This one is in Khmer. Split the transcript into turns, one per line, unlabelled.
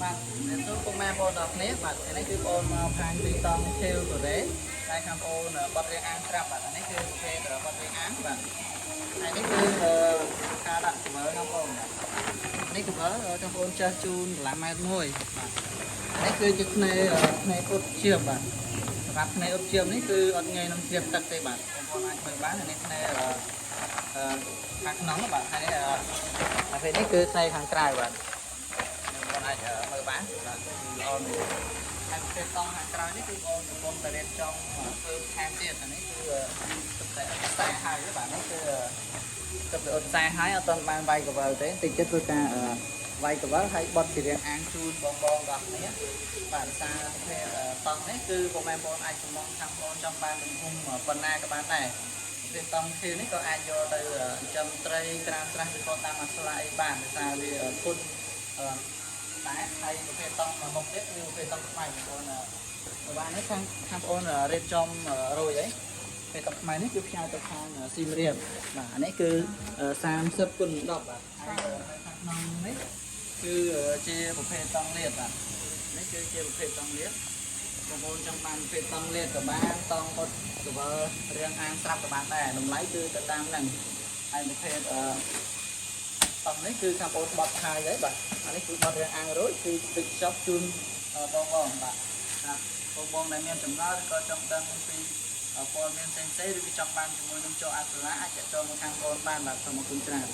បាទអ្នកទោសពុកម៉ែបងប្អូនគ្នាបាទនេះគឺបងមកខាងទីតង់ខេវកូរ៉េតែខាងបងប្អូនបត់រៀងអាងត្រាប់បាទនេះគឺប្រភេទបត់រៀងអាងបាទហើយនេះគឺការដាក់កមើបងប្អូននេះកមើបងប្អូនចេះជូនកន្លះម៉ែត្រមួយបាទនេះគឺជាថ្នេរអ៊ុតជៀមបាទសម្រាប់ថ្នេរអ៊ុតជៀមនេះគឺអត់ងាយនឹងជ្រាបទឹកទេបាទបងប្អូនអាចមើលបាននេះថ្នេរខាងក្នុងបាទហើយប្រភេទនេះគឺថ្នេរខាងក្រៅបាទបងអាចមើលបានបាទល្អមែនខាងពេលតង់ខាងក្រៅនេះគឺបងកំពុងតែរៀបចំធ្វើថែមទៀតអានេះគឺទឹកតែអត់ខ្សែហើយបាទនេះគឺទឹកតែអត់ខ្សែហើយអត់ទាន់បានវាយកវលទេតិចចិត្តធ្វើការវាយកវលហើយបត់ជារៀងអាងជូនបងដល់គ្នាបាទសារប្រភេទតង់នេះគឺបងប្អូនអាចចំណងខាងបងចង់បានទំហំប៉ុណ្ណាក៏បានដែរប្រភេទតង់ខៀវនេះក៏អាចយកទៅចិញ្ចឹមត្រីក្រាមស្រះឬក៏តាមអាស្លាយបានដោយសារវាធន់តែហើយប្រភេទតង់មុខទៀតគឺប្រភេទតង់ខ្មៅបងប្អូនបាននេះខាងបងប្អូនរៀបចំរួយអីពេលតង់ខ្មៅនេះគឺផ្ញើទៅខាងស៊ីមរៀបបាទអានេះគឺ30គុណ10បាទហើយខាងក្នុងនេះគឺជាប្រភេទតង់លាតបាទនេះគឺជាប្រភេទតង់លាតបងប្អូនចង់បានប្រភេទតង់លាតក៏បានតង់អត់កវលរៀងអាងស្រាប់ក៏បានដែរតម្លៃគឺទៅតាមហ្នឹងហើយប្រភេទតង់នេះគឺខាងបងបត់ខាយហើយបាទអានេះគឺបត់រៀងអាងរួចគឺទឹកចប់ជូនបងបាទបងដែលមានចម្ងល់ឬក៏ចង់ដឹងពីព័ត៌មានផ្សេងៗឬក៏ចង់បានជាមួយនឹងចូលអាសាឡាអាចចូលមកខាងបងបានបាទសូមអរគុណច្រើន